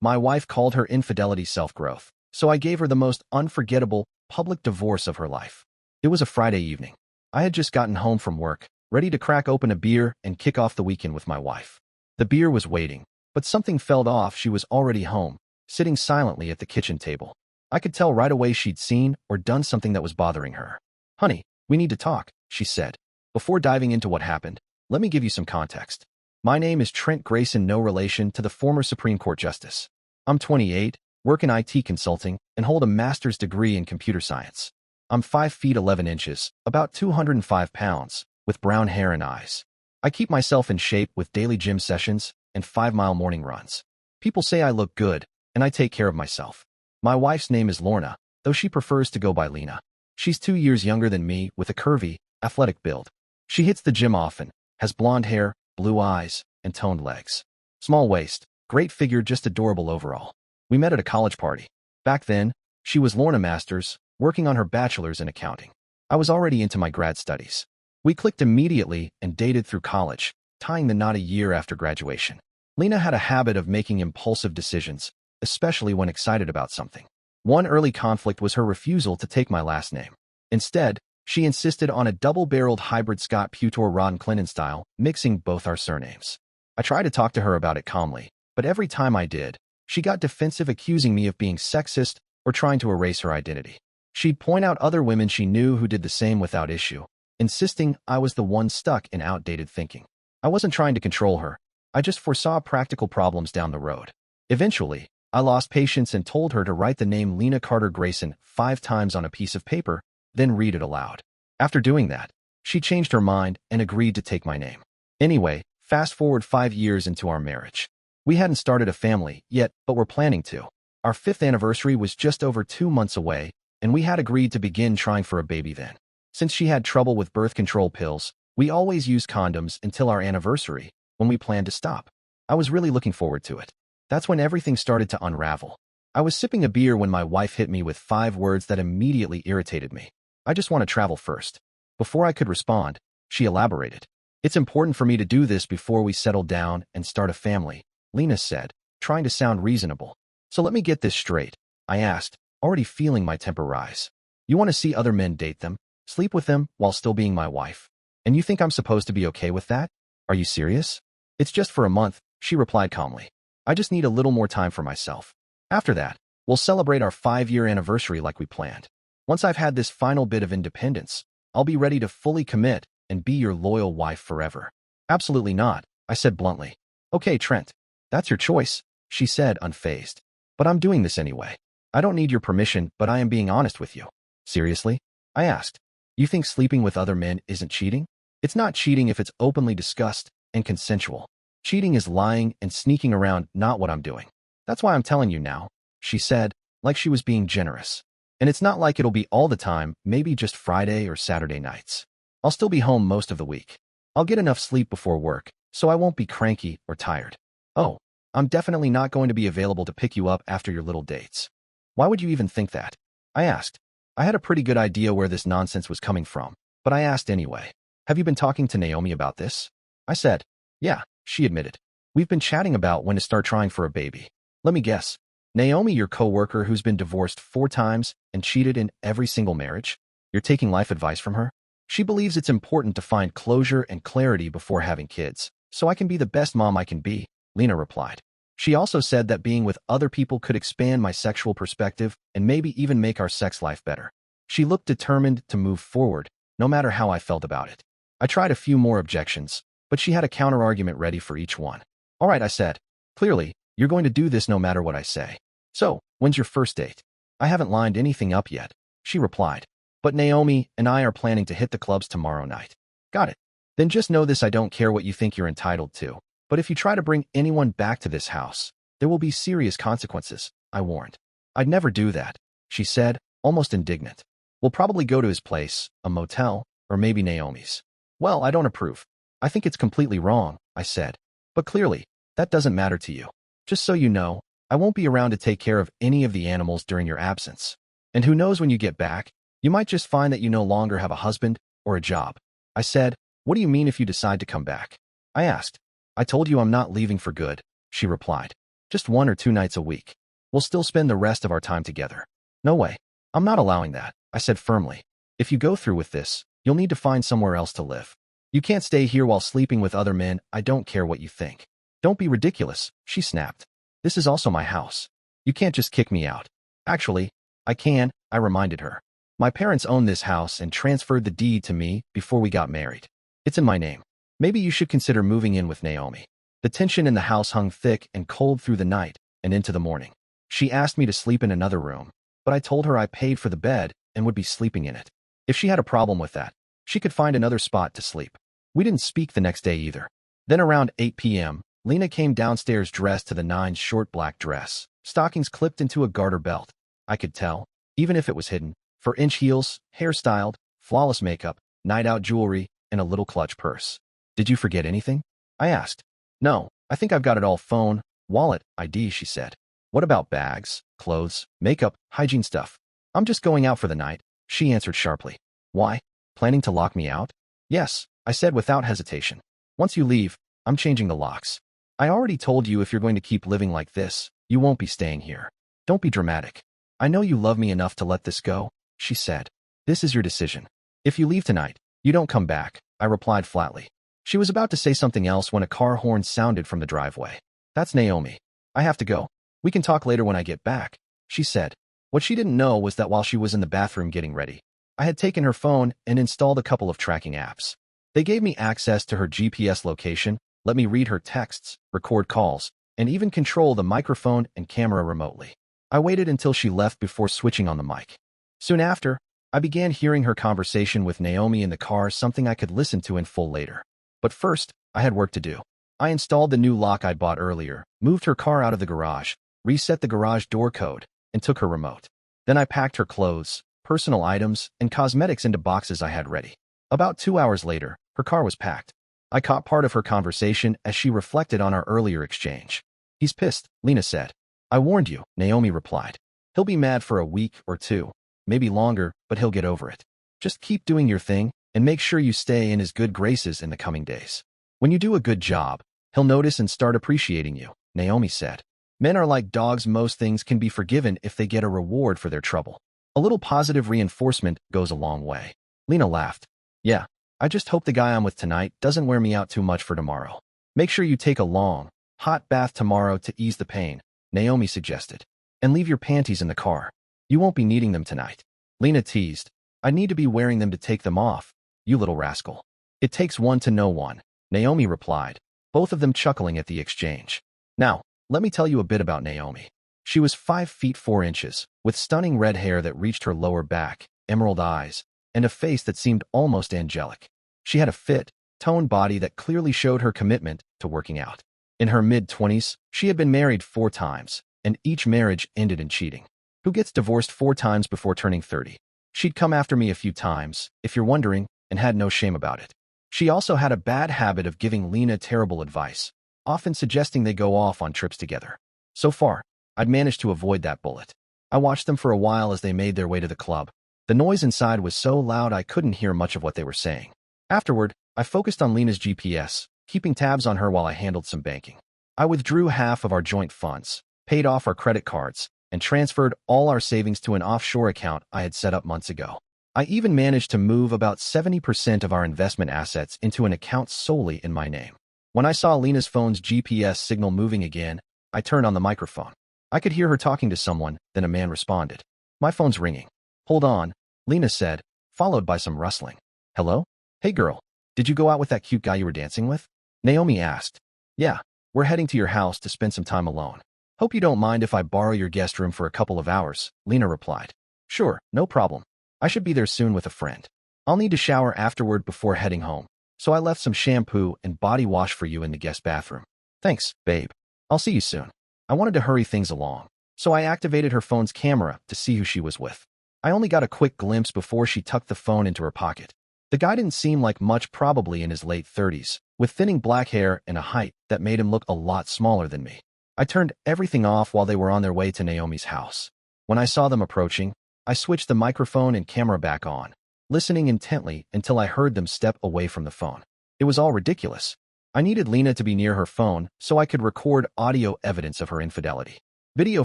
My wife called her infidelity self-growth, so I gave her the most unforgettable public divorce of her life. It was a Friday evening. I had just gotten home from work, ready to crack open a beer and kick off the weekend with my wife. The beer was waiting, but something felt off. She was already home, sitting silently at the kitchen table. I could tell right away she'd seen or done something that was bothering her. "Honey, we need to talk," she said. "Before diving into what happened, let me give you some context. My name is Trent Grayson, no relation to the former Supreme Court Justice. I'm 28, work in IT consulting, and hold a master's degree in computer science. I'm 5 feet 11 inches, about 205 pounds, with brown hair and eyes. I keep myself in shape with daily gym sessions and 5-mile morning runs. People say I look good, and I take care of myself. My wife's name is Lorna, though she prefers to go by Lena. She's 2 years younger than me with a curvy, athletic build. She hits the gym often, has blonde hair, blue eyes, and toned legs. Small waist, great figure, just adorable overall. We met at a college party. Back then, she was Lorna Masters, working on her bachelor's in accounting. I was already into my grad studies. We clicked immediately and dated through college, tying the knot a year after graduation. Lena had a habit of making impulsive decisions, especially when excited about something. One early conflict was her refusal to take my last name. Instead, she insisted on a double-barreled hybrid Scott Putor Ron Clinton style, mixing both our surnames. I tried to talk to her about it calmly, but every time I did, she got defensive, accusing me of being sexist or trying to erase her identity. She'd point out other women she knew who did the same without issue, insisting I was the one stuck in outdated thinking. I wasn't trying to control her. I just foresaw practical problems down the road. Eventually, I lost patience and told her to write the name Lena Carter Grayson 5 times on a piece of paper, then read it aloud. After doing that, she changed her mind and agreed to take my name. Anyway, fast forward 5 years into our marriage. We hadn't started a family yet, but were planning to. Our 5th anniversary was just over 2 months away, and we had agreed to begin trying for a baby then. Since she had trouble with birth control pills, we always used condoms until our anniversary, when we planned to stop. I was really looking forward to it. That's when everything started to unravel. I was sipping a beer when my wife hit me with 5 words that immediately irritated me. "I just want to travel first." Before I could respond, she elaborated. "It's important for me to do this before we settle down and start a family," Lena said, trying to sound reasonable. "So let me get this straight," I asked, already feeling my temper rise. "You want to see other men, date them, sleep with them while still being my wife? And you think I'm supposed to be okay with that? Are you serious?" "It's just for a month," she replied calmly. "I just need a little more time for myself. After that, we'll celebrate our 5-year anniversary like we planned. Once I've had this final bit of independence, I'll be ready to fully commit and be your loyal wife forever." "Absolutely not," I said bluntly. "Okay, Trent, that's your choice," she said, unfazed. "But I'm doing this anyway. I don't need your permission, but I am being honest with you." "Seriously?" I asked. "You think sleeping with other men isn't cheating?" "It's not cheating if it's openly discussed and consensual. Cheating is lying and sneaking around, not what I'm doing. That's why I'm telling you now," she said, like she was being generous. "And it's not like it'll be all the time, maybe just Friday or Saturday nights. I'll still be home most of the week. I'll get enough sleep before work, so I won't be cranky or tired. Oh, I'm definitely not going to be available to pick you up after your little dates." "Why would you even think that?" I asked. I had a pretty good idea where this nonsense was coming from, but I asked anyway. "Have you been talking to Naomi about this?" I said. "Yeah," she admitted. "We've been chatting about when to start trying for a baby." "Let me guess. Naomi, your coworker who's been divorced 4 times and cheated in every single marriage? You're taking life advice from her?" "She believes it's important to find closure and clarity before having kids, so I can be the best mom I can be," Lena replied. "She also said that being with other people could expand my sexual perspective and maybe even make our sex life better." She looked determined to move forward, no matter how I felt about it. I tried a few more objections, but she had a counter-argument ready for each one. "All right," I said. "Clearly, you're going to do this no matter what I say. So, when's your first date?" "I haven't lined anything up yet," she replied. "But Naomi and I are planning to hit the clubs tomorrow night." "Got it. Then just know this: I don't care what you think you're entitled to, but if you try to bring anyone back to this house, there will be serious consequences," I warned. "I'd never do that," she said, almost indignant. "We'll probably go to his place, a motel, or maybe Naomi's." "Well, I don't approve. I think it's completely wrong," I said. "But clearly, that doesn't matter to you. Just so you know, I won't be around to take care of any of the animals during your absence. And who knows, when you get back, you might just find that you no longer have a husband or a job." I said. "What do you mean if you decide to come back?" I asked. "I told you I'm not leaving for good," she replied. Just 1 or 2 nights a week. We'll still spend the rest of our time together. No way. I'm not allowing that, I said firmly. If you go through with this, you'll need to find somewhere else to live. You can't stay here while sleeping with other men. I don't care what you think. Don't be ridiculous, she snapped. This is also my house. You can't just kick me out. Actually, I can, I reminded her. My parents own this house and transferred the deed to me before we got married. It's in my name. Maybe you should consider moving in with Naomi. The tension in the house hung thick and cold through the night and into the morning. She asked me to sleep in another room, but I told her I paid for the bed and would be sleeping in it. If she had a problem with that, she could find another spot to sleep. We didn't speak the next day either. Then around 8 p.m., Lena came downstairs dressed to the nines, short black dress, stockings clipped into a garter belt. I could tell, even if it was hidden, for inch heels, hairstyled, flawless makeup, night-out jewelry, and a little clutch purse. Did you forget anything? I asked. No, I think I've got it all: phone, wallet, ID, she said. What about bags, clothes, makeup, hygiene stuff? I'm just going out for the night, she answered sharply. Why? Planning to lock me out? Yes, I said without hesitation. Once you leave, I'm changing the locks. I already told you if you're going to keep living like this, you won't be staying here. Don't be dramatic. I know you love me enough to let this go, she said. This is your decision. If you leave tonight, you don't come back, I replied flatly. She was about to say something else when a car horn sounded from the driveway. That's Naomi. I have to go. We can talk later when I get back, she said. What she didn't know was that while she was in the bathroom getting ready, I had taken her phone and installed a couple of tracking apps. They gave me access to her GPS location, let me read her texts, record calls, and even control the microphone and camera remotely. I waited until she left before switching on the mic. Soon after, I began hearing her conversation with Naomi in the car, something I could listen to in full later. But first, I had work to do. I installed the new lock I'd bought earlier, moved her car out of the garage, reset the garage door code, and took her remote. Then I packed her clothes, personal items, and cosmetics into boxes I had ready. About 2 hours later, her car was packed. I caught part of her conversation as she reflected on our earlier exchange. He's pissed, Lena said. I warned you, Naomi replied. He'll be mad for a week or two, maybe longer, but he'll get over it. Just keep doing your thing, and make sure you stay in his good graces in the coming days. When you do a good job, he'll notice and start appreciating you, Naomi said. Men are like dogs. Most things can be forgiven if they get a reward for their trouble. A little positive reinforcement goes a long way. Lena laughed. Yeah, I just hope the guy I'm with tonight doesn't wear me out too much for tomorrow. Make sure you take a long, hot bath tomorrow to ease the pain, Naomi suggested. And leave your panties in the car. You won't be needing them tonight. Lena teased. I need to be wearing them to take them off, you little rascal. It takes one to know one, Naomi replied, both of them chuckling at the exchange. Now, let me tell you a bit about Naomi. She was 5 feet 4 inches, with stunning red hair that reached her lower back, emerald eyes, and a face that seemed almost angelic. She had a fit, toned body that clearly showed her commitment to working out. In her mid-20s, she had been married 4 times, and each marriage ended in cheating. Who gets divorced 4 times before turning 30? She'd come after me a few times, if you're wondering, and had no shame about it. She also had a bad habit of giving Lena terrible advice, often suggesting they go off on trips together. So far, I'd managed to avoid that bullet. I watched them for a while as they made their way to the club. The noise inside was so loud I couldn't hear much of what they were saying. Afterward, I focused on Lena's GPS, keeping tabs on her while I handled some banking. I withdrew half of our joint funds, paid off our credit cards, and transferred all our savings to an offshore account I had set up months ago. I even managed to move about 70% of our investment assets into an account solely in my name. When I saw Lena's phone's GPS signal moving again, I turned on the microphone. I could hear her talking to someone, then a man responded. My phone's ringing. Hold on, Lena said, followed by some rustling. Hello? Hey girl, did you go out with that cute guy you were dancing with? Naomi asked. Yeah, we're heading to your house to spend some time alone. Hope you don't mind if I borrow your guest room for a couple of hours, Lena replied. Sure, no problem. I should be there soon with a friend. I'll need to shower afterward before heading home, so I left some shampoo and body wash for you in the guest bathroom. Thanks, babe. I'll see you soon. I wanted to hurry things along, so I activated her phone's camera to see who she was with. I only got a quick glimpse before she tucked the phone into her pocket. The guy didn't seem like much, probably in his late 30s, with thinning black hair and a height that made him look a lot smaller than me. I turned everything off while they were on their way to Naomi's house. When I saw them approaching, I switched the microphone and camera back on, listening intently until I heard them step away from the phone. It was all ridiculous. I needed Lena to be near her phone so I could record audio evidence of her infidelity. Video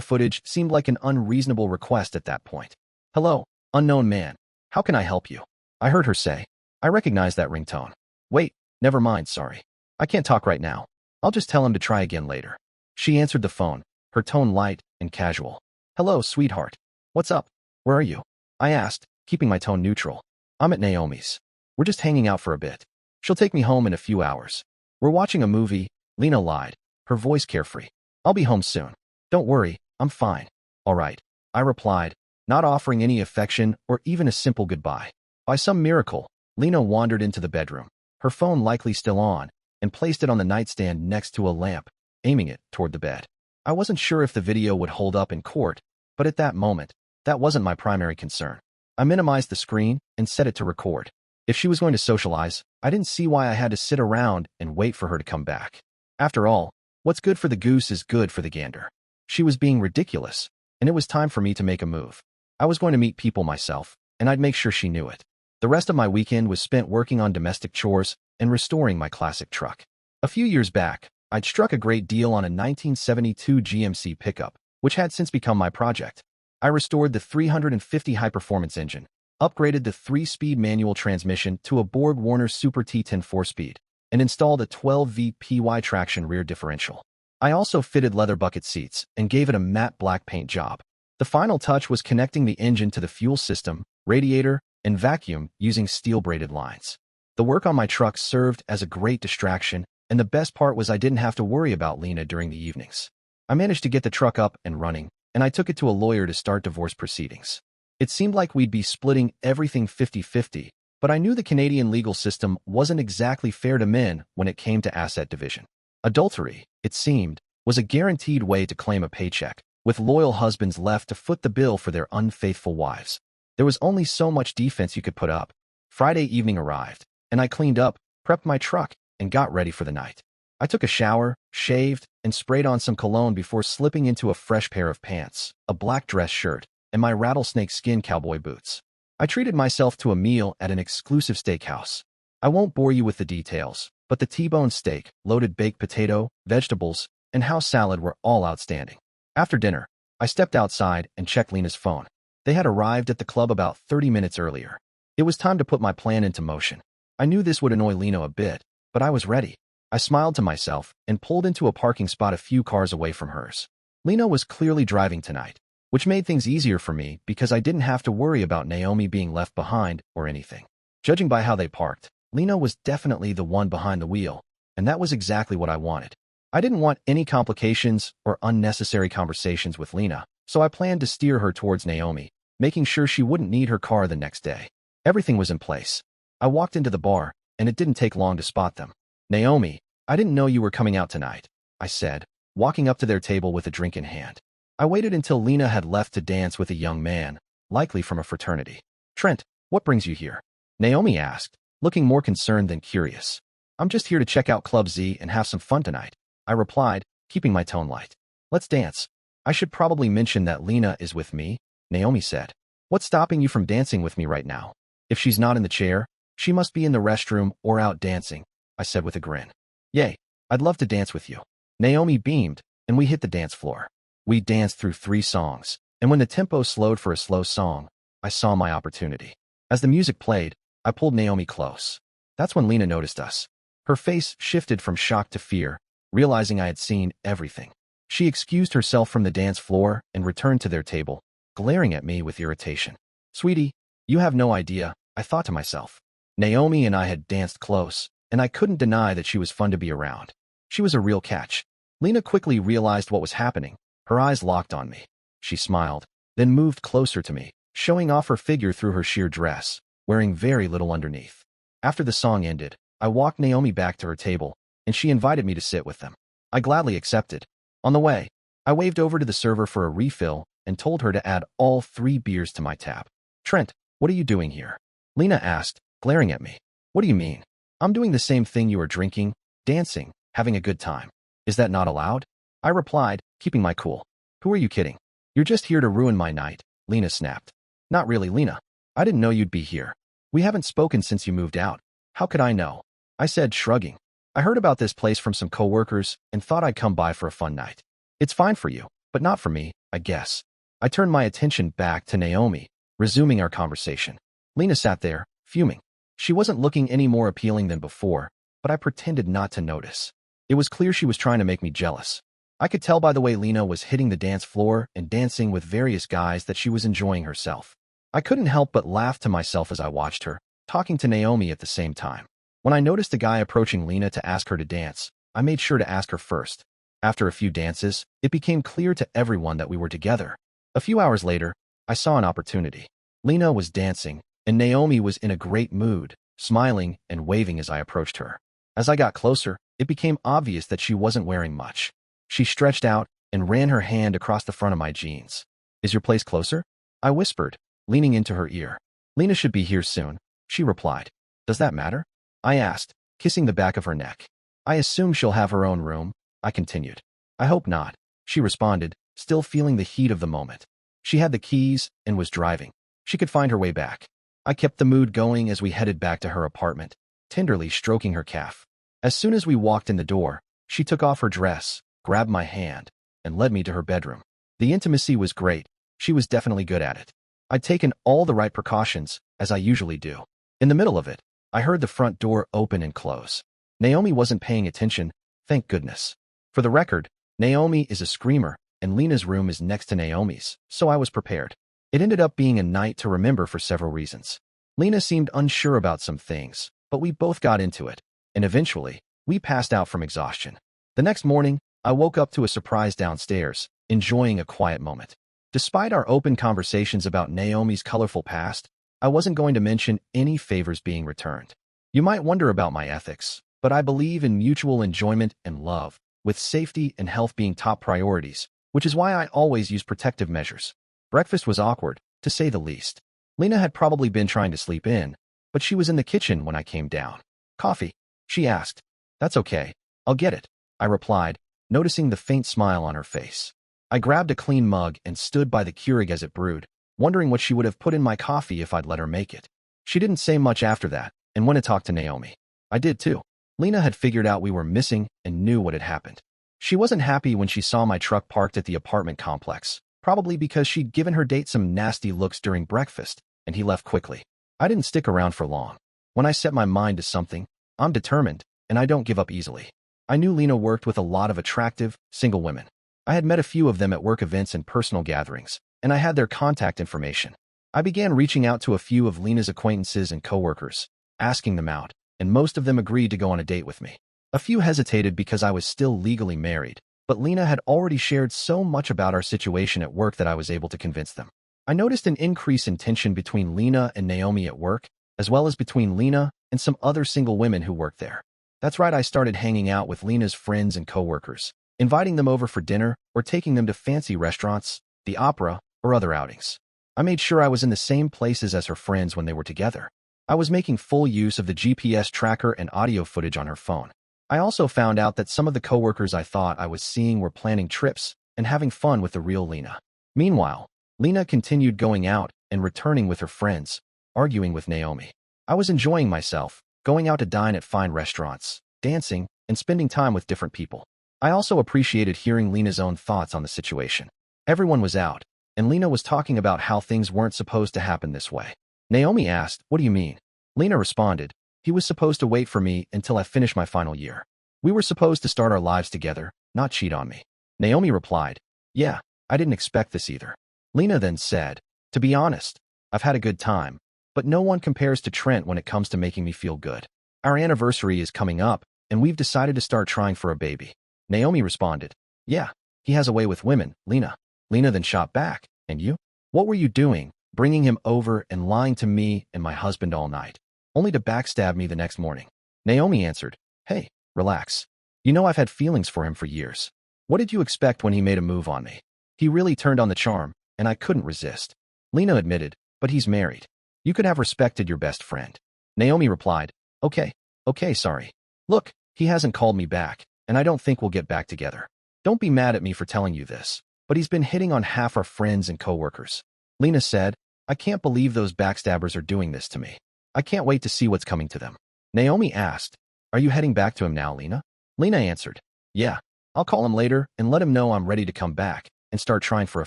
footage seemed like an unreasonable request at that point. "Hello, unknown man. How can I help you?" I heard her say. I recognized that ringtone. "Wait, never mind, sorry. I can't talk right now. I'll just tell him to try again later." She answered the phone, her tone light and casual. "Hello, sweetheart. What's up? Where are you?" I asked, keeping my tone neutral. "I'm at Naomi's. We're just hanging out for a bit. She'll take me home in a few hours. We're watching a movie," Lena lied, her voice carefree. "I'll be home soon. Don't worry, I'm fine." "All right," I replied, not offering any affection or even a simple goodbye. By some miracle, Lena wandered into the bedroom, her phone likely still on, and placed it on the nightstand next to a lamp, aiming it toward the bed. I wasn't sure if the video would hold up in court, but at that moment, that wasn't my primary concern. I minimized the screen and set it to record. If she was going to socialize, I didn't see why I had to sit around and wait for her to come back. After all, what's good for the goose is good for the gander. She was being ridiculous, and it was time for me to make a move. I was going to meet people myself, and I'd make sure she knew it. The rest of my weekend was spent working on domestic chores and restoring my classic truck. A few years back, I'd struck a great deal on a 1972 GMC pickup, which had since become my project. I restored the 350 high-performance engine, upgraded the 3-speed manual transmission to a Borg Warner Super T10 4-speed, and installed a 12 VPY traction rear differential. I also fitted leather bucket seats and gave it a matte black paint job. The final touch was connecting the engine to the fuel system, radiator, and vacuum using steel-braided lines. The work on my truck served as a great distraction, and the best part was I didn't have to worry about Lena during the evenings. I managed to get the truck up and running, and I took it to a lawyer to start divorce proceedings. It seemed like we'd be splitting everything 50-50, but I knew the Canadian legal system wasn't exactly fair to men when it came to asset division. Adultery, it seemed, was a guaranteed way to claim a paycheck, with loyal husbands left to foot the bill for their unfaithful wives. There was only so much defense you could put up. Friday evening arrived, and I cleaned up, prepped my truck, and got ready for the night. I took a shower, shaved, and sprayed on some cologne before slipping into a fresh pair of pants, a black dress shirt, and my rattlesnake skin cowboy boots. I treated myself to a meal at an exclusive steakhouse. I won't bore you with the details, but the T-bone steak, loaded baked potato, vegetables, and house salad were all outstanding. After dinner, I stepped outside and checked Lena's phone. They had arrived at the club about 30 minutes earlier. It was time to put my plan into motion. I knew this would annoy Lena a bit, but I was ready. I smiled to myself and pulled into a parking spot a few cars away from hers. Lena was clearly driving tonight, which made things easier for me because I didn't have to worry about Naomi being left behind or anything. Judging by how they parked, Lena was definitely the one behind the wheel, and that was exactly what I wanted. I didn't want any complications or unnecessary conversations with Lena, so I planned to steer her towards Naomi, making sure she wouldn't need her car the next day. Everything was in place. I walked into the bar, and it didn't take long to spot them. "Naomi, I didn't know you were coming out tonight," I said, walking up to their table with a drink in hand. I waited until Lena had left to dance with a young man, likely from a fraternity. "Trent, what brings you here?" Naomi asked, looking more concerned than curious. "I'm just here to check out Club Z and have some fun tonight," I replied, keeping my tone light. "Let's dance." "I should probably mention that Lena is with me," Naomi said. "What's stopping you from dancing with me right now? If she's not in the chair, she must be in the restroom or out dancing," I said with a grin. "Yay, I'd love to dance with you." Naomi beamed, and we hit the dance floor. We danced through 3 songs, and when the tempo slowed for a slow song, I saw my opportunity. As the music played, I pulled Naomi close. That's when Lena noticed us. Her face shifted from shock to fear, realizing I had seen everything. She excused herself from the dance floor and returned to their table, glaring at me with irritation. "Sweetie, you have no idea," I thought to myself. Naomi and I had danced close, and I couldn't deny that she was fun to be around. She was a real catch. Lena quickly realized what was happening. Her eyes locked on me. She smiled, then moved closer to me, showing off her figure through her sheer dress, wearing very little underneath. After the song ended, I walked Naomi back to her table, and she invited me to sit with them. I gladly accepted. On the way, I waved over to the server for a refill and told her to add all 3 beers to my tab. "Trent, what are you doing here?" Lena asked, glaring at me. "What do you mean?" "I'm doing the same thing you are drinking, dancing, having a good time. Is that not allowed?" I replied, keeping my cool. "Who are you kidding? You're just here to ruin my night," Lena snapped. "Not really, Lena. I didn't know you'd be here. We haven't spoken since you moved out. How could I know?" I said, shrugging. I heard about this place from some coworkers and thought I'd come by for a fun night. It's fine for you, but not for me, I guess. I turned my attention back to Naomi, resuming our conversation. Lena sat there, fuming. She wasn't looking any more appealing than before, but I pretended not to notice. It was clear she was trying to make me jealous. I could tell by the way Lena was hitting the dance floor and dancing with various guys that she was enjoying herself. I couldn't help but laugh to myself as I watched her, talking to Naomi at the same time. When I noticed a guy approaching Lena to ask her to dance, I made sure to ask her first. After a few dances, it became clear to everyone that we were together. A few hours later, I saw an opportunity. Lena was dancing, and Naomi was in a great mood, smiling and waving as I approached her. As I got closer, it became obvious that she wasn't wearing much. She stretched out and ran her hand across the front of my jeans. "Is your place closer?" I whispered, leaning into her ear. "Lena should be here soon," she replied. "Does that matter?" I asked, kissing the back of her neck. "I assume she'll have her own room," I continued. "I hope not," she responded, still feeling the heat of the moment. She had the keys and was driving. She could find her way back. I kept the mood going as we headed back to her apartment, tenderly stroking her calf. As soon as we walked in the door, she took off her dress, grabbed my hand, and led me to her bedroom. The intimacy was great. She was definitely good at it. I'd taken all the right precautions, as I usually do. In the middle of it, I heard the front door open and close. Naomi wasn't paying attention, thank goodness. For the record, Naomi is a screamer, and Lena's room is next to Naomi's, so I was prepared. It ended up being a night to remember for several reasons. Lena seemed unsure about some things, but we both got into it, and eventually, we passed out from exhaustion. The next morning, I woke up to a surprise downstairs, enjoying a quiet moment. Despite our open conversations about Naomi's colorful past, I wasn't going to mention any favors being returned. You might wonder about my ethics, but I believe in mutual enjoyment and love, with safety and health being top priorities, which is why I always use protective measures. Breakfast was awkward, to say the least. Lena had probably been trying to sleep in, but she was in the kitchen when I came down. "Coffee?" she asked. "That's okay. I'll get it," I replied, noticing the faint smile on her face. I grabbed a clean mug and stood by the Keurig as it brewed, wondering what she would have put in my coffee if I'd let her make it. She didn't say much after that, and went to talk to Naomi. I did too. Lena had figured out we were missing and knew what had happened. She wasn't happy when she saw my truck parked at the apartment complex, probably because she'd given her date some nasty looks during breakfast, and he left quickly. I didn't stick around for long. When I set my mind to something, I'm determined, and I don't give up easily. I knew Lena worked with a lot of attractive, single women. I had met a few of them at work events and personal gatherings, and I had their contact information. I began reaching out to a few of Lena's acquaintances and coworkers, asking them out, and most of them agreed to go on a date with me. A few hesitated because I was still legally married, but Lena had already shared so much about our situation at work that I was able to convince them. I noticed an increase in tension between Lena and Naomi at work, as well as between Lena and some other single women who worked there. That's right, I started hanging out with Lena's friends and coworkers, inviting them over for dinner or taking them to fancy restaurants, the opera, or other outings. I made sure I was in the same places as her friends when they were together. I was making full use of the GPS tracker and audio footage on her phone. I also found out that some of the coworkers I thought I was seeing were planning trips and having fun with the real Lena. Meanwhile, Lena continued going out and returning with her friends, arguing with Naomi. I was enjoying myself, going out to dine at fine restaurants, dancing, and spending time with different people. I also appreciated hearing Lena's own thoughts on the situation. Everyone was out, and Lena was talking about how things weren't supposed to happen this way. Naomi asked, "What do you mean?" Lena responded, "He was supposed to wait for me until I finished my final year. We were supposed to start our lives together, not cheat on me." Naomi replied, "Yeah, I didn't expect this either." Lena then said, "To be honest, I've had a good time, but no one compares to Trent when it comes to making me feel good. Our anniversary is coming up, and we've decided to start trying for a baby." Naomi responded, "Yeah, he has a way with women, Lena." Lena then shot back, "And you? What were you doing, bringing him over and lying to me and my husband all night, only to backstab me the next morning?" Naomi answered, "Hey, relax. You know I've had feelings for him for years. What did you expect when he made a move on me? He really turned on the charm, and I couldn't resist." Lena admitted, "But he's married. You could have respected your best friend." Naomi replied, Okay, sorry. Look, he hasn't called me back, and I don't think we'll get back together. Don't be mad at me for telling you this, but he's been hitting on half our friends and coworkers." Lena said, "I can't believe those backstabbers are doing this to me. I can't wait to see what's coming to them." Naomi asked, Are you heading back to him now, Lena? Lena answered, yeah, I'll call him later and let him know I'm ready to come back and start trying for a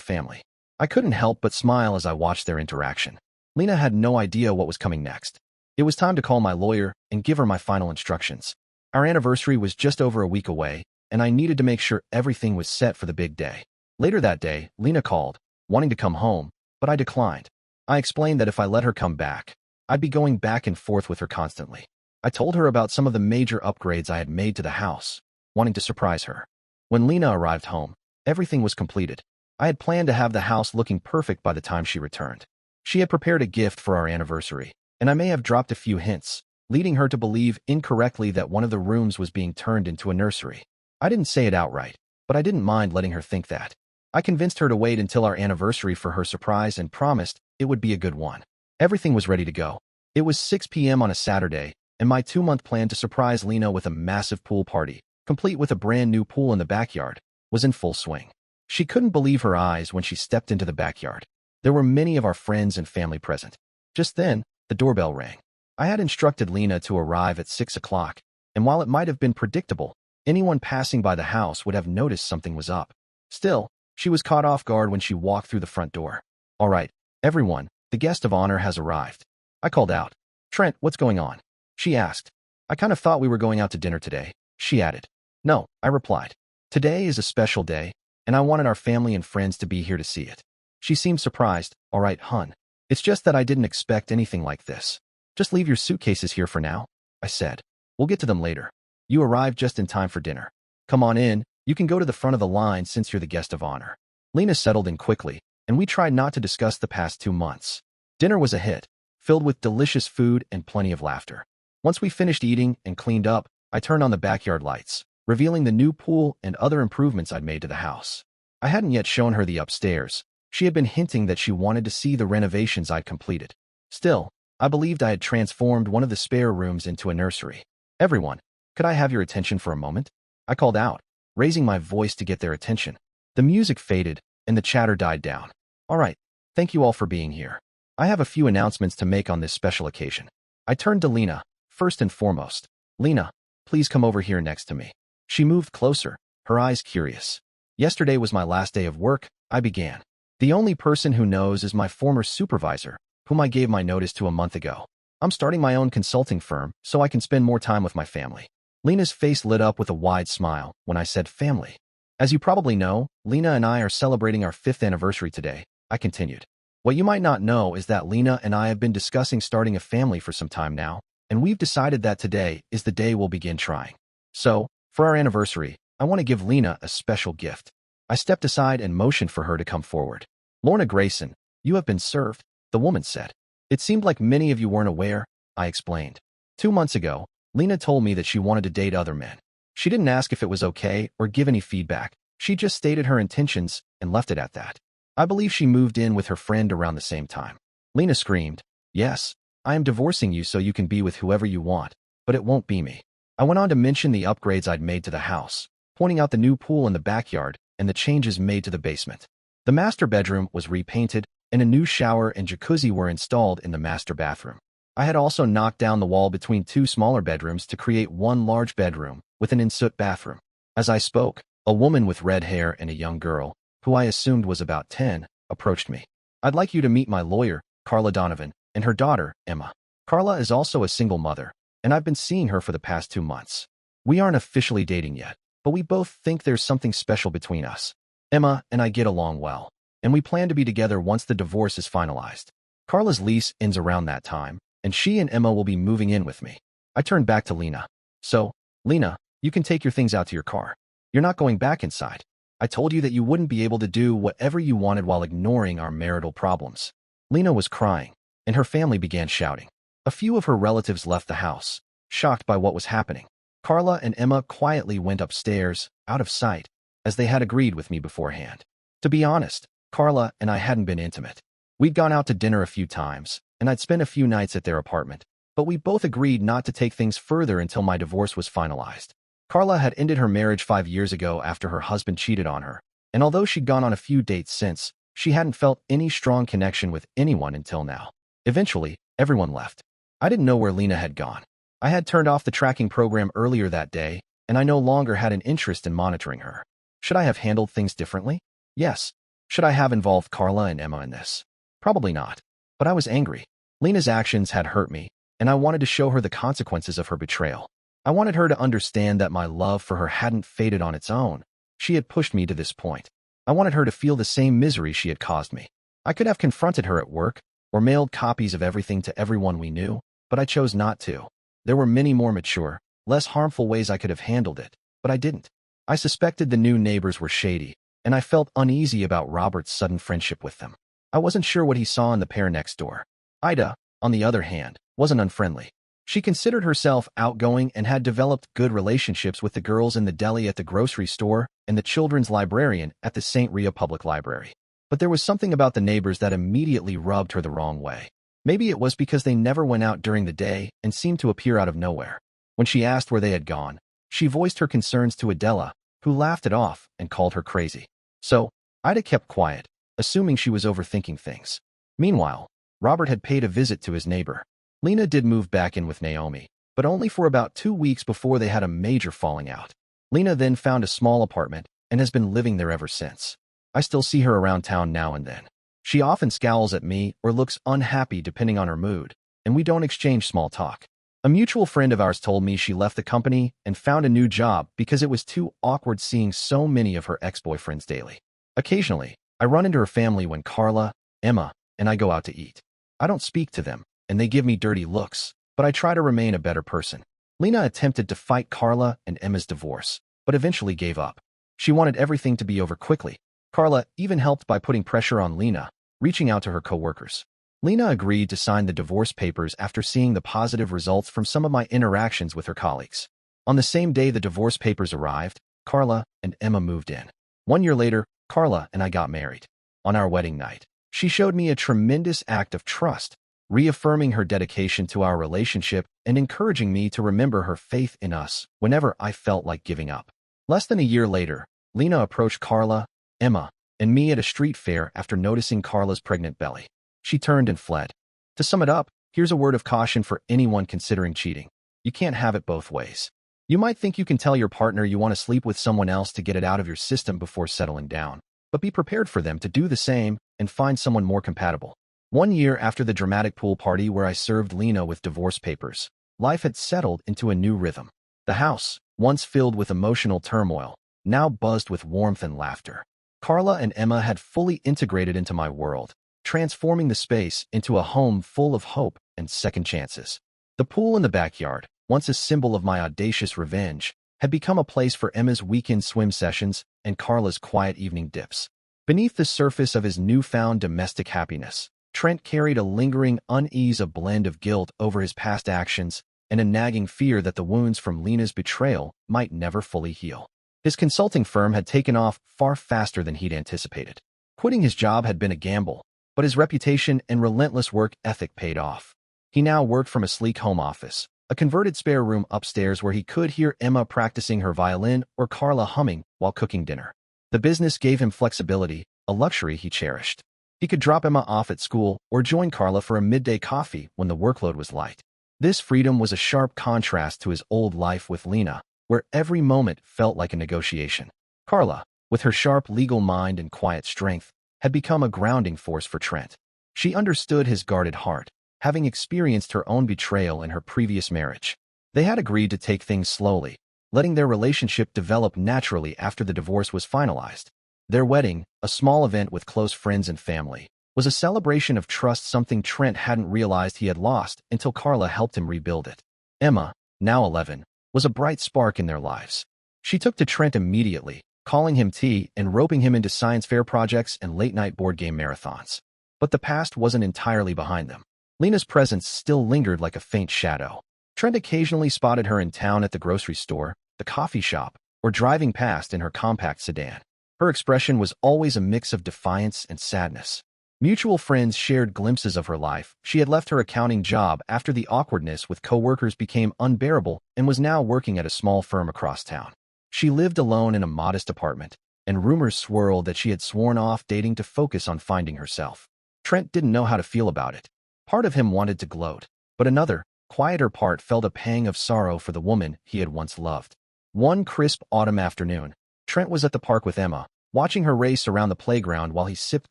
family. I couldn't help but smile as I watched their interaction. Lena had no idea what was coming next. It was time to call my lawyer and give her my final instructions. Our anniversary was just over a week away, and I needed to make sure everything was set for the big day. Later that day, Lena called, wanting to come home, but I declined. I explained that if I let her come back, I'd be going back and forth with her constantly. I told her about some of the major upgrades I had made to the house, wanting to surprise her. When Lena arrived home, everything was completed. I had planned to have the house looking perfect by the time she returned. She had prepared a gift for our anniversary, and I may have dropped a few hints, leading her to believe incorrectly that one of the rooms was being turned into a nursery. I didn't say it outright, but I didn't mind letting her think that. I convinced her to wait until our anniversary for her surprise and promised it would be a good one. Everything was ready to go. It was 6 p.m. on a Saturday, and my 2-month plan to surprise Lena with a massive pool party, complete with a brand new pool in the backyard, was in full swing. She couldn't believe her eyes when she stepped into the backyard. There were many of our friends and family present. Just then, the doorbell rang. I had instructed Lena to arrive at 6 o'clock, and while it might have been predictable, anyone passing by the house would have noticed something was up. Still, she was caught off guard when she walked through the front door. All right, everyone, the guest of honor has arrived. I called out. Trent, what's going on? She asked. I kind of thought we were going out to dinner today, she added. No, I replied. Today is a special day, and I wanted our family and friends to be here to see it. She seemed surprised. All right, hun. It's just that I didn't expect anything like this. Just leave your suitcases here for now, I said. We'll get to them later. You arrived just in time for dinner. Come on in, you can go to the front of the line since you're the guest of honor. Lena settled in quickly, and we tried not to discuss the past 2 months. Dinner was a hit, filled with delicious food and plenty of laughter. Once we finished eating and cleaned up, I turned on the backyard lights, revealing the new pool and other improvements I'd made to the house. I hadn't yet shown her the upstairs. She had been hinting that she wanted to see the renovations I'd completed. Still, I believed I had transformed one of the spare rooms into a nursery. Everyone, could I have your attention for a moment? I called out, raising my voice to get their attention. The music faded, and the chatter died down. All right, thank you all for being here. I have a few announcements to make on this special occasion. I turned to Lena, first and foremost. Lena, please come over here next to me. She moved closer, her eyes curious. Yesterday was my last day of work, I began. The only person who knows is my former supervisor, whom I gave my notice to a month ago. I'm starting my own consulting firm so I can spend more time with my family. Lena's face lit up with a wide smile when I said family. As you probably know, Lena and I are celebrating our 5th anniversary today, I continued. What you might not know is that Lena and I have been discussing starting a family for some time now, and we've decided that today is the day we'll begin trying. So, for our anniversary, I want to give Lena a special gift. I stepped aside and motioned for her to come forward. Lorna Grayson, you have been served, the woman said. It seemed like many of you weren't aware, I explained. 2 months ago, Lena told me that she wanted to date other men. She didn't ask if it was okay or give any feedback. She just stated her intentions and left it at that. I believe she moved in with her friend around the same time. Lena screamed, yes, I am divorcing you so you can be with whoever you want, but it won't be me. I went on to mention the upgrades I'd made to the house, pointing out the new pool in the backyard and the changes made to the basement. The master bedroom was repainted, and a new shower and jacuzzi were installed in the master bathroom. I had also knocked down the wall between 2 smaller bedrooms to create 1 large bedroom with an ensuite bathroom. As I spoke, a woman with red hair and a young girl, who I assumed was about 10, approached me. I'd like you to meet my lawyer, Carla Donovan, and her daughter, Emma. Carla is also a single mother, and I've been seeing her for the past 2 months. We aren't officially dating yet, but we both think there's something special between us. Emma and I get along well, and we plan to be together once the divorce is finalized. Carla's lease ends around that time, and she and Emma will be moving in with me. I turned back to Lena. So, Lena, you can take your things out to your car. You're not going back inside. I told you that you wouldn't be able to do whatever you wanted while ignoring our marital problems. Lena was crying, and her family began shouting. A few of her relatives left the house, shocked by what was happening. Carla and Emma quietly went upstairs, out of sight, as they had agreed with me beforehand. To be honest, Carla and I hadn't been intimate. We'd gone out to dinner a few times, and I'd spent a few nights at their apartment, but we both agreed not to take things further until my divorce was finalized. Carla had ended her marriage 5 years ago after her husband cheated on her, and although she'd gone on a few dates since, she hadn't felt any strong connection with anyone until now. Eventually, everyone left. I didn't know where Lena had gone. I had turned off the tracking program earlier that day, and I no longer had an interest in monitoring her. Should I have handled things differently? Yes. Should I have involved Carla and Emma in this? Probably not. But I was angry. Lena's actions had hurt me, and I wanted to show her the consequences of her betrayal. I wanted her to understand that my love for her hadn't faded on its own. She had pushed me to this point. I wanted her to feel the same misery she had caused me. I could have confronted her at work, or mailed copies of everything to everyone we knew, but I chose not to. There were many more mature, less harmful ways I could have handled it, but I didn't. I suspected the new neighbors were shady, and I felt uneasy about Robert's sudden friendship with them. I wasn't sure what he saw in the pair next door. Ida, on the other hand, wasn't unfriendly. She considered herself outgoing and had developed good relationships with the girls in the deli at the grocery store and the children's librarian at the St. Rhea Public Library. But there was something about the neighbors that immediately rubbed her the wrong way. Maybe it was because they never went out during the day and seemed to appear out of nowhere. When she asked where they had gone, she voiced her concerns to Adela, who laughed it off and called her crazy. So, Ida kept quiet, assuming she was overthinking things. Meanwhile, Robert had paid a visit to his neighbor. Lena did move back in with Naomi, but only for about 2 weeks before they had a major falling out. Lena then found a small apartment and has been living there ever since. I still see her around town now and then. She often scowls at me or looks unhappy depending on her mood, and we don't exchange small talk. A mutual friend of ours told me she left the company and found a new job because it was too awkward seeing so many of her ex-boyfriends daily. Occasionally, I run into her family when Carla, Emma, and I go out to eat. I don't speak to them, and they give me dirty looks, but I try to remain a better person. Lena attempted to fight Carla and Emma's divorce, but eventually gave up. She wanted everything to be over quickly. Carla even helped by putting pressure on Lena, reaching out to her coworkers. Lena agreed to sign the divorce papers after seeing the positive results from some of my interactions with her colleagues. On the same day the divorce papers arrived, Carla and Emma moved in. 1 year later, Carla and I got married. On our wedding night, she showed me a tremendous act of trust, reaffirming her dedication to our relationship and encouraging me to remember her faith in us whenever I felt like giving up. Less than a year later, Lena approached Carla, Emma, and me at a street fair after noticing Carla's pregnant belly. She turned and fled. To sum it up, here's a word of caution for anyone considering cheating. You can't have it both ways. You might think you can tell your partner you want to sleep with someone else to get it out of your system before settling down, but be prepared for them to do the same and find someone more compatible. 1 year after the dramatic pool party where I served Lena with divorce papers, life had settled into a new rhythm. The house, once filled with emotional turmoil, now buzzed with warmth and laughter. Carla and Emma had fully integrated into my world, transforming the space into a home full of hope and second chances. The pool in the backyard, once a symbol of my audacious revenge, had become a place for Emma's weekend swim sessions and Carla's quiet evening dips. Beneath the surface of his newfound domestic happiness, Trent carried a lingering unease, a blend of guilt over his past actions and a nagging fear that the wounds from Lena's betrayal might never fully heal. His consulting firm had taken off far faster than he'd anticipated. Quitting his job had been a gamble, but his reputation and relentless work ethic paid off. He now worked from a sleek home office, a converted spare room upstairs where he could hear Emma practicing her violin or Carla humming while cooking dinner. The business gave him flexibility, a luxury he cherished. He could drop Emma off at school or join Carla for a midday coffee when the workload was light. This freedom was a sharp contrast to his old life with Lena, where every moment felt like a negotiation. Carla, with her sharp legal mind and quiet strength, had become a grounding force for Trent. She understood his guarded heart, having experienced her own betrayal in her previous marriage. They had agreed to take things slowly, letting their relationship develop naturally after the divorce was finalized. Their wedding, a small event with close friends and family, was a celebration of trust, something Trent hadn't realized he had lost until Carla helped him rebuild it. Emma, now 11, was a bright spark in their lives. She took to Trent immediately, calling him T and roping him into science fair projects and late-night board game marathons. But the past wasn't entirely behind them. Lena's presence still lingered like a faint shadow. Trent occasionally spotted her in town at the grocery store, the coffee shop, or driving past in her compact sedan. Her expression was always a mix of defiance and sadness. Mutual friends shared glimpses of her life. She had left her accounting job after the awkwardness with coworkers became unbearable and was now working at a small firm across town. She lived alone in a modest apartment, and rumors swirled that she had sworn off dating to focus on finding herself. Trent didn't know how to feel about it. Part of him wanted to gloat, but another, quieter part felt a pang of sorrow for the woman he had once loved. One crisp autumn afternoon, Trent was at the park with Emma, watching her race around the playground while he sipped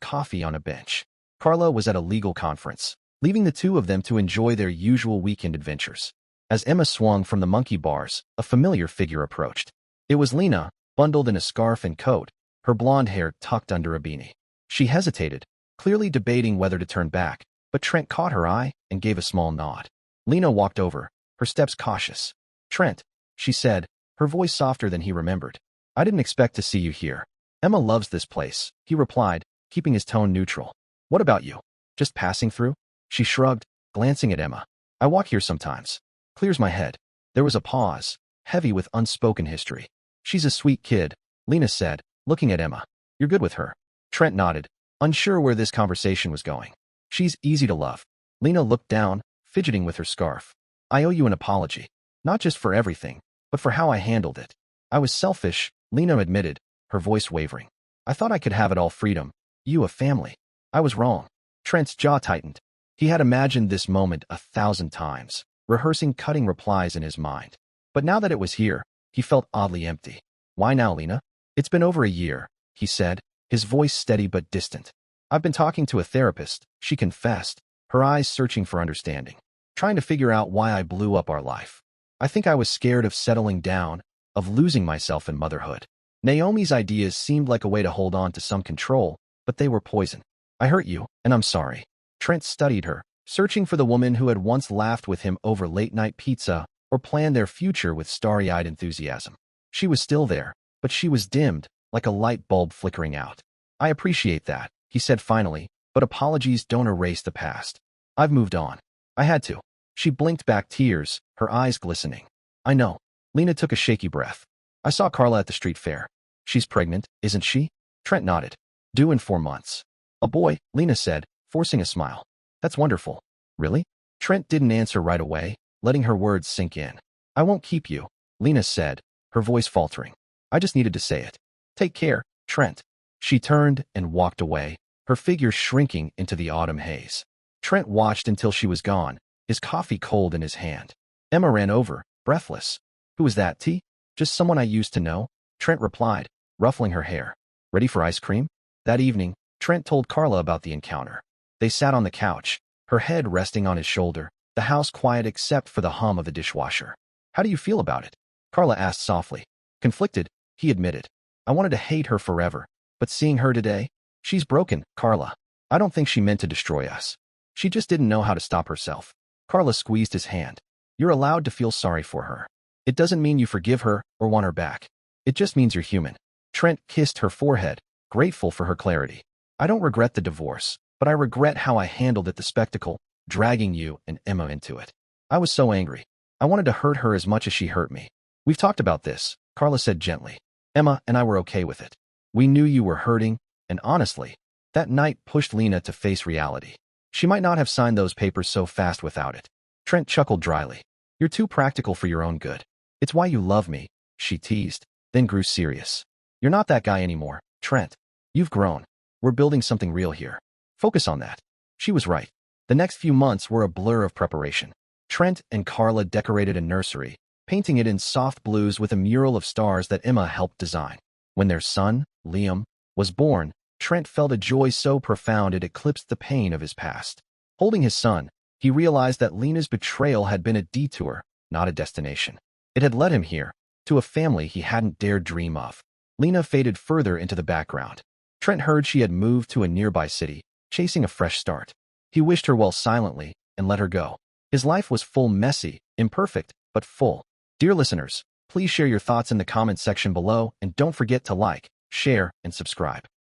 coffee on a bench. Carla was at a legal conference, leaving the two of them to enjoy their usual weekend adventures. As Emma swung from the monkey bars, a familiar figure approached. It was Lena, bundled in a scarf and coat, her blonde hair tucked under a beanie. She hesitated, clearly debating whether to turn back, but Trent caught her eye and gave a small nod. Lena walked over, her steps cautious. "Trent," she said, her voice softer than he remembered. "I didn't expect to see you here." "Emma loves this place," he replied, keeping his tone neutral. "What about you? Just passing through?" She shrugged, glancing at Emma. "I walk here sometimes. Clears my head." There was a pause, heavy with unspoken history. "She's a sweet kid," Lena said, looking at Emma. "You're good with her." Trent nodded, unsure where this conversation was going. "She's easy to love." Lena looked down, fidgeting with her scarf. "I owe you an apology. Not just for everything, but for how I handled it. I was selfish," Lena admitted, her voice wavering. "I thought I could have it all freedom. You a family. I was wrong." Trent's jaw tightened. He had imagined this moment 1,000 times, rehearsing cutting replies in his mind. But now that it was here, he felt oddly empty. "Why now, Lena?" "It's been over a year," he said, his voice steady but distant. "I've been talking to a therapist," she confessed, her eyes searching for understanding. "Trying to figure out why I blew up our life. I think I was scared of settling down, of losing myself in motherhood." Naomi's ideas seemed like a way to hold on to some control, but they were poison. "I hurt you, and I'm sorry." Trent studied her, searching for the woman who had once laughed with him over late-night pizza or planned their future with starry-eyed enthusiasm. She was still there, but she was dimmed, like a light bulb flickering out. "I appreciate that," he said finally, "but apologies don't erase the past. I've moved on. I had to." She blinked back tears, her eyes glistening. "I know." Lena took a shaky breath. "I saw Carla at the street fair. She's pregnant, isn't she?" Trent nodded. "Due in 4 months." "A boy," Lena said, forcing a smile. "That's wonderful." "Really?" Trent didn't answer right away, letting her words sink in. "I won't keep you," Lena said, her voice faltering. "I just needed to say it. Take care, Trent." She turned and walked away, her figure shrinking into the autumn haze. Trent watched until she was gone, his coffee cold in his hand. Emma ran over, breathless. "Who was that, T?" "Just someone I used to know," Trent replied, ruffling her hair. "Ready for ice cream?" That evening, Trent told Carla about the encounter. They sat on the couch, her head resting on his shoulder, the house quiet except for the hum of the dishwasher. "How do you feel about it?" Carla asked softly. "Conflicted," he admitted. "I wanted to hate her forever, but seeing her today, she's broken, Carla. I don't think she meant to destroy us. She just didn't know how to stop herself." Carla squeezed his hand. "You're allowed to feel sorry for her. It doesn't mean you forgive her or want her back. It just means you're human." Trent kissed her forehead, grateful for her clarity. "I don't regret the divorce, but I regret how I handled it, the spectacle, dragging you and Emma into it. I was so angry. I wanted to hurt her as much as she hurt me." "We've talked about this," Carla said gently. "Emma and I were okay with it. We knew you were hurting, and honestly, that night pushed Lena to face reality. She might not have signed those papers so fast without it." Trent chuckled dryly. "You're too practical for your own good. It's why you love me," she teased, then grew serious. "You're not that guy anymore, Trent. You've grown. We're building something real here. Focus on that." She was right. The next few months were a blur of preparation. Trent and Carla decorated a nursery, painting it in soft blues with a mural of stars that Emma helped design. When their son, Liam, was born, Trent felt a joy so profound it eclipsed the pain of his past. Holding his son, he realized that Lena's betrayal had been a detour, not a destination. It had led him here, to a family he hadn't dared dream of. Lena faded further into the background. Trent heard she had moved to a nearby city, chasing a fresh start. He wished her well silently and let her go. His life was full, messy, imperfect, but full. Dear listeners, please share your thoughts in the comments section below and don't forget to like, share, and subscribe.